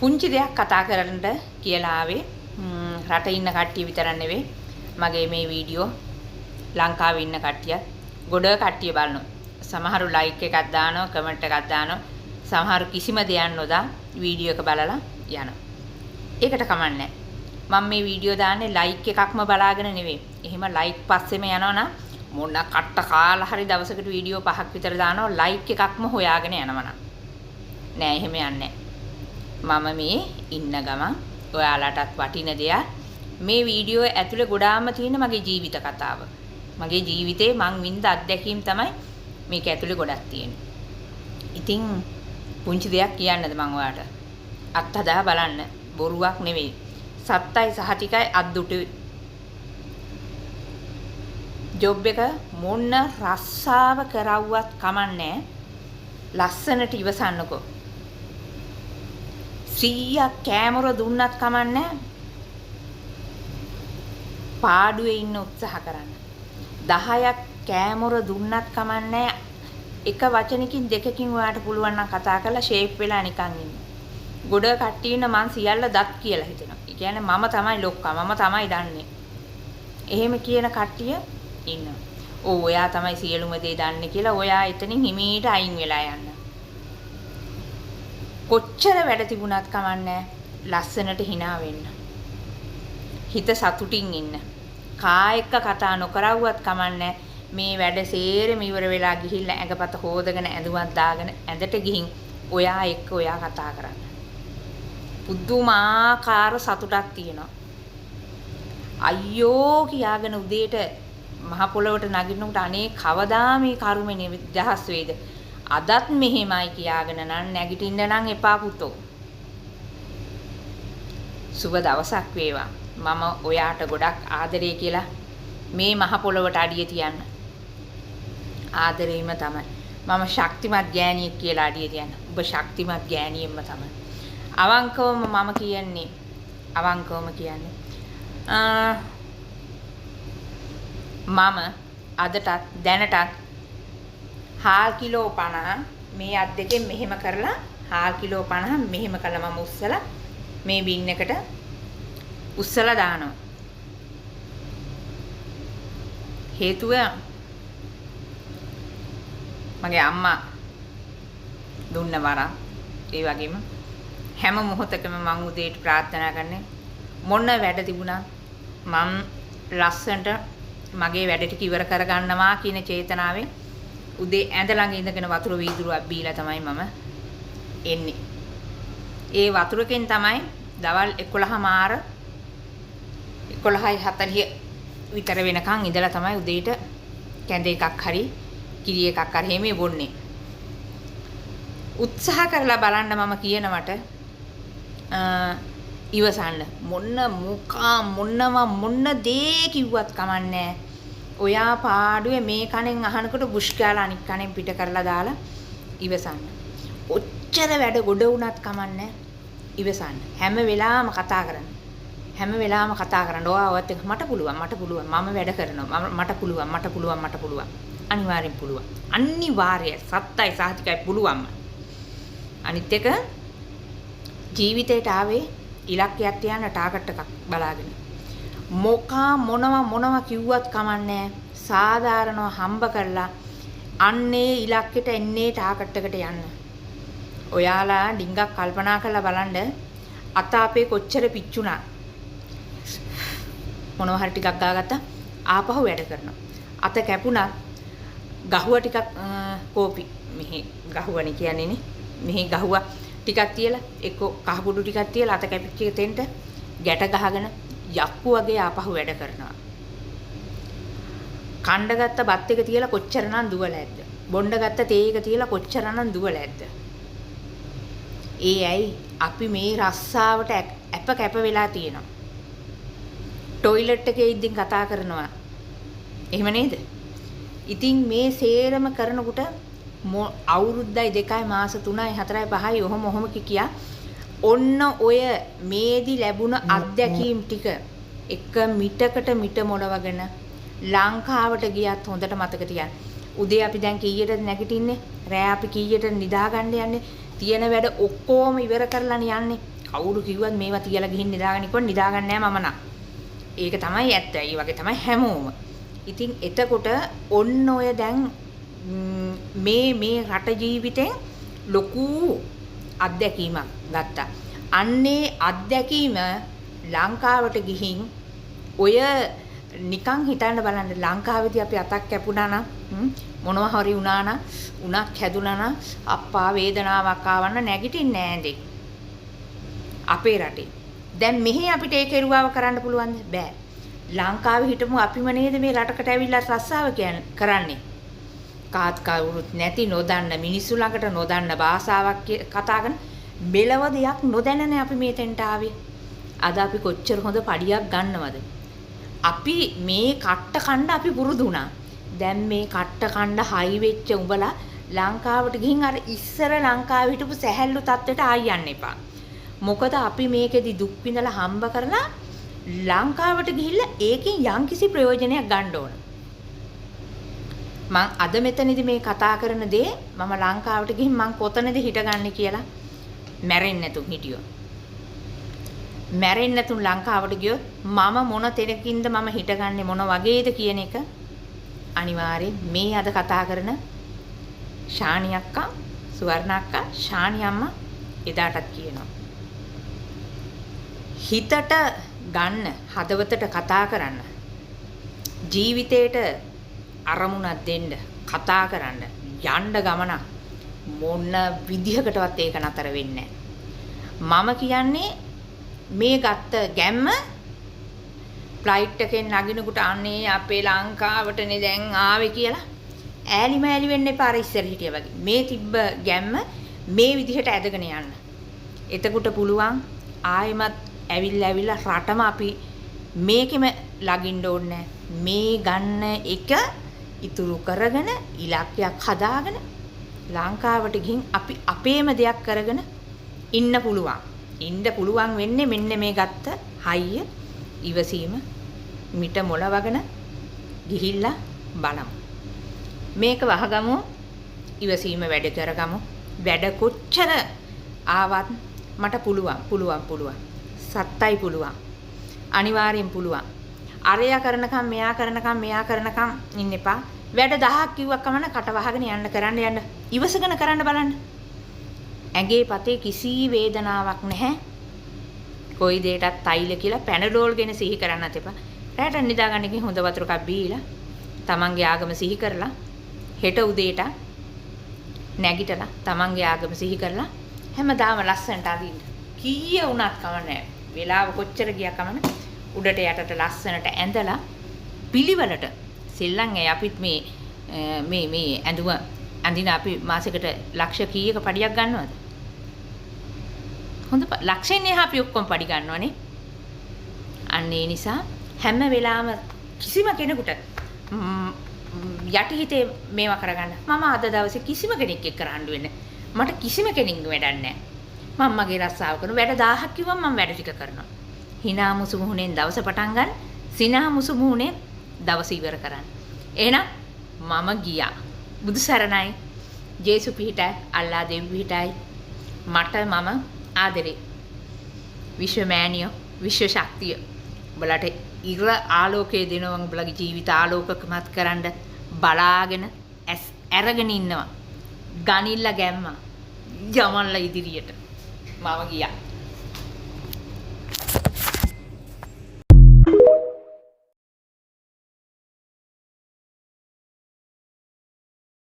පුංචි දෙයක් කතා කරන්න කියලා ආවේ. රටේ ඉන්න කට්ටිය විතරක් නෙවෙයි. මගේ මේ වීඩියෝ ලංකාවේ ඉන්න කට්ටිය ගොඩ කට්ටිය බලනවා. සමහරු ලයික් එකක් දානවා, කමෙන්ට් එකක් දානවා. සමහරු කිසිම දෙයක් නොදා වීඩියෝ එක බලලා යනවා. ඒකට කමන්නේ මම මේ වීඩියෝ දාන්නේ ලයික් එකක්ම බලාගෙන නෙවෙයි. එහෙම ලයික් පස්සෙම යනවනම් මොන කට්ට කාලා හරි දවසකට වීඩියෝ 5ක් විතර දානවා ලයික් එකක්ම හොයාගෙන යනවනම්. නෑ එහෙම යන්නේ මම මේ ඉන්න ගමන් ඔයාලටත් වටින දෙයක් මේ වීඩියෝ ඇතුලේ ගොඩාම තියෙන මගේ ජීවිත කතාව. මගේ ජීවිතේ මං විඳ අත්දැකීම් තමයි මේක ඇතුලේ ගොඩක් තියෙන්නේ. ඉතින් පුංචි දෙයක් කියන්නද මං ඔයාලට? අත්හදා බලන්න. බොරුවක් නෙවෙයි. සත්තයි සහතිකයි අද්දුටුයි. ජොබ් එක මොන්න රස්සාව කරවුවත් කමන්නේ ලස්සනට ඉවසන්නකෝ. 100ක් කැමර දුන්නත් කමන්නේ පාඩුවේ ඉන්න උත්සාහ කරන්න. 10ක් කැමර දුන්නත් කමන්නේ එක වචනකින් දෙකකින් ඔයාට පුළුවන් නම් කතා කරලා ෂේප් වෙලා නිකන් ඉන්න. ගොඩ කට්ටිය ඉන්න මං සියල්ල දත් කියලා හිතෙනවා. ඒ කියන්නේ මම තමයි ලොක්කා, මම තමයි දන්නේ. එහෙම කියන කට්ටිය ඉන්නවා. ඔයා තමයි සියලුම දේ දන්නේ කියලා ඔයා එතනින් හිමීට අයින් වෙලා යන්න. කොච්චර වැඩ තිබුණත් කමන්නේ ලස්සනට hina වෙන්න. හිත සතුටින් ඉන්න. කා එක්ක කතා නොකරවුවත් කමන්නේ මේ වැඩ සේරම ඉවර වෙලා ගිහිල්ලා ඇඟපත හොදගෙන ඇඳුමක් දාගෙන ඇඳට ගිහින් ඔයා එක්ක ඔයා කතා කරන්න. පුදුමාකාර සතුටක් තියෙනවා. අයියෝ කියාගෙන උදේට මහ පොළවට නගිනකොට අනේ කවදා මේ කර්මෙ නිදහස් වේද? අදත් මෙහෙමයි කියාගෙන නම් නැගිටින්න නම් එපා පුතෝ. සුබ දවසක් වේවා. මම ඔයාට ගොඩක් ආදරේ කියලා මේ මහ පොළවට අඩිය තියන්න. ආදරෙයිම තමයි. මම ශක්තිමත් ගෑණියෙක් කියලා අඩිය තියන්න. ඔබ ශක්තිමත් ගෑණියෙක්ම තමයි. අවංකවම මම කියන්නේ මම අදටත් දැනටත් හාල් කිලෝ 50 මේ අත් දෙකෙන් මෙහෙම කරලා හාල් කිලෝ 50 මෙහෙම කළා මම උස්සලා මේ බින් එකට උස්සලා දානවා. හේතුව මගේ අම්මා දුන්න වරක්. ඒ වගේම හැම මොහොතකම මම උදේට ප්‍රාර්ථනා කරන්නේ මොන වැඩ තිබුණා මම ලස්සනට මගේ වැඩ ටික ඉවර කරගන්නවා කියන චේතනාවෙන් උදේ ඇඳ ළඟ ඉඳගෙන වතුර වීදුරුවක් බීලා තමයි මම එන්නේ. ඒ වතුරකින් තමයි දවල් 11:40 විතර වෙනකන් ඉඳලා තමයි උදේට කැඳ එකක් හරි කිරි එකක් හරි හැමේ බොන්නේ. උත්සාහ කරලා බලන්න මම කියනවට ඉවසන්න මොන දේ කිව්වත් කමන්නේ ඔයා පාඩුවේ මේ කණෙන් අහනකොට බුෂ් ගාලා අනිත් කණෙන් පිට කරලා දාලා ඉවසන්න. ඔච්චර වැඩ ගොඩ වුණත් කමන්නේ ඉවසන්න. හැම වෙලාවම කතා කරන්න. ඔයාවත් එක්ක මට පුළුවන් මම වැඩ කරනවා මට පුළුවන් අනිවාර්යෙන් පුළුවන්. අනිවාර්යයි සත්තයි සාහිතිකයි පුළුවන්ම. අනිත් එක ජීවිතේට ආවේ ඉලක්කයක් තියන්න ටාගට් එකක් බලාගෙන. මොනවා කිව්වත් කමන්නේ සාධාරණව හම්බ කරලා අන්නේ ඉලක්කෙට එන්නේ ටාගට් එකට යන්න. ඔයාලා ඩිංගක් කල්පනා කරලා බලන්න අත අපේ කොච්චර පිච්චුණා. මොනවා හරි ටිකක් ගාගත්තා ආපහු වැඩ කරනවා. අත කැපුණා ගහුව ටිකක් කෝපි මෙහි ගහුවනේ කියන්නේ නේ. මෙහි ගහුව ටිකක් තියලා එක්ක කහපුඩු ටිකක් තියලා අත කැපිච්ච තෙන්ට ගැට ගහගෙන යක්කු වගේ ආපහු වැඩ කරනවා. කණ්ඩ ගත්ත බත් එක තියලා කොච්චරනම් දුවලා ඇද්ද? බොණ්ඩ ගත්ත තේ එක තියලා කොච්චරනම් දුවලා ඇද්ද? ඒ ඇයි අපි මේ රස්සාවට කැප වෙලා තියෙනවා. টয়ලට් එකේ ඉඳන් කතා කරනවා. එහෙම නේද? ඉතින් මේ සේරම කරනකොට අවුරුද්දයි 2යි මාස 3යි 4යි 5යි ඔහොම කියා ඔන්න ඔය මේදි ලැබුණ අත්දැකීම් ටික එක මිටකට මිට මොලවගෙන ලංකාවට ගියත් හොඳට මතක තියන්න. උදේ අපි දැන් කීයටද නැගිටින්නේ? රෑ අපි කීයට නිදා ගන්න යන්නේ? තියෙන වැඩ ඔක්කොම ඉවර කරලා යන්නේ. කවුරු කිව්වත් මේවා තියලා ගිහින් නිදාගෙන ඉක්කොත් නිදාගන්නේ නැහැ මම නම්. ඒක තමයි ඇත්ත. ඒ වගේ තමයි හැමෝම. ඉතින් එතකොට ඔන්න ඔය දැන් මේ රට ජීවිතෙන් ලොකු අත්දැකීමක් ගත්තා. අන්නේ අත්දැකීම ලංකාවට ගිහින් ඔය නිකන් හිතන්න බලන්න ලංකාවේදී අපි අතක් කැපුණා නම් මොනවා හරි වුණා නම් උණක් හැදුනා නම් අප්පා වේදනාවක් ආවන්න නැගිටින්නේ නැහැ අපේ රටේ. දැන් මෙහි අපිට ඒ කෙරුවාව කරන්න පුළුවන්ද? බෑ. ලංකාවේ හිටමු අපිම නේද මේ රටකට ඇවිල්ලා රස්සාව කරන්නේ. කාත් කවුරුත් නැති නොදන්න මිනිස්සු ළඟට නොදන්න භාෂාවක් කතා කරන මෙලව දෙයක් නොදැනනේ අපි මේතෙන්ට ආවේ. අද අපි කොච්චර හොඳ පඩියක් ගන්නවද? අපි මේ කට්ට කණ්ඩ අපි පුරුදු වුණා. දැන් මේ කට්ට කණ්ඩ හයි වෙච්ච උඹලා ලංකාවට ගිහින් අර ඉස්සර ලංකාවේ හිටපු සැහැල්ලු තත්ත්වයට ආයි යන්න එපා. මොකද අපි මේකෙදි දුක් විඳලා හම්බ කරලා ලංකාවට ගිහිල්ලා ඒකෙන් යම්කිසි ප්‍රයෝජනයක් ගන්න ඕන. මං අද මෙතනදී මේ කතා කරන දේ මම ලංකාවට ගිහින් මං කොතනද හිටගන්නේ කියලා මැරෙන්නේ නැතුන් හිටියෝ. මැරෙන්නේ නැතුන් ලංකාවට ගියොත් මම මොන තැනකින්ද මම හිටගන්නේ මොන වගේද කියන එක අනිවාර්යෙන් මේ අද කතා කරන ශානි අක්කා, සුවර්ණ අක්කා, ශානි අම්මා එදාටත් කියනවා. හිතට ගන්න, හදවතට කතා කරන්න. ජීවිතේට අරමුණක් දෙන්න, කතා කරන්න, යන්න ගමන මොන විදිහකටවත් ඒක නතර වෙන්නේ නැහැ. මම කියන්නේ මේ ගත්ත ගැම්ම ෆ්ලයිට් එකෙන් නගිනකොට අනේ අපේ ලංකාවටනේ දැන් ආවේ කියලා ඈලි මෑලි වෙන්න එපා අර ඉස්සර හිටියා වගේ. මේ තිබ්බ ගැම්ම මේ විදිහට ඇදගෙන යන්න. එතකොට පුළුවන් ආයෙමත් ඇවිල්ලා රටම අපි මේකෙම ලගින්න ඕනේ. මේ ගන්න එක ඉතුරු කරගෙන ඉලක්කයක් හදාගෙන ලංකාවට ගිහින් අපි අපේම දෙයක් කරගෙන ඉන්න පුළුවන්. ඉන්න පුළුවන් වෙන්නේ මෙන්න මේ ගත්ත හයිය ඉවසීම මිට මොලවගෙන ගිහිල්ලා බලමු. මේක වහගමු, ඉවසීම වැඩ කරගමු. වැඩ කොච්චර ආවත් මට පුළුවන්. සත්තයි පුළුවන්. අනිවාර්යෙන් පුළුවන්. අරයා කරනකම් මෙයා කරනකම් ඉන්න එපා. වැඩ 1000ක් කිව්වක් කමන කට වහගෙන යන්න ඉවසගෙන කරන්න බලන්න. ඇඟේ පතේ කිසි වේදනාවක් නැහැ. කොයි දෙයකටත් තෛල කියලා පැනඩෝල් ගෙන සිහි කරන්නත් එපා. රැට නිදාගන්න ගිහින් හොඳ වතුර එකක් බීලා තමන්ගේ ආගම සිහි කරලා හෙට උදේට නැගිටලා තමන්ගේ ආගම සිහි කරලා හැමදාම ලස්සනට අදින්න. කීය වුණත් කමන්නේ. වෙලාව කොච්චර ගියා කමන උඩට යටට ලස්සනට ඇඳලා පිළිවෙලට සෙල්ලම් අපිත් මේ ඇඳුම අඳින අපි මාසෙකට ලක්ෂ කීයක පඩියක් ගන්නවද? හොඳ ලක්ෂෙන්නේ අපි ඔක්කොම පඩි ගන්නවනේ. අන්න ඒ නිසා හැම වෙලාවම කිසිම කෙනෙකුට යටිහිතේ මේවා කරගන්න මම අද දවසේ කිසිම කෙනෙක් එක්ක රණ්ඩු වෙන්නේ මට කිසිම කෙනෙක් වැඩක් නැහැ. මම මගේ රස්සාව කරන වැඩ 1000ක් කිව්වම මම වැඩ ටික කරනවා. hina musu මුහුණෙන් දවස පටන් ගන්න, සිනා මුසු මුහුණෙන් දවස ඉවර කරන්න. එහෙනම් මම ගියා. බුදු සරණයි. ජේසු පිහිටයි, අල්ලා දෙවි පිහිටයි. මට මම ආදරේ. විශ්ව මෑණියෝ, විශ්ව ශක්තිය. උඹලට ඉර ආලෝකයේ දෙනවා උඹලගේ ජීවිත ආලෝකකමත් කරන්න බලාගෙන අරගෙන ඉන්නවා. ගනිල්ල ගැම්මා. යමල්ලා ඉදිරියට. මම ගියා.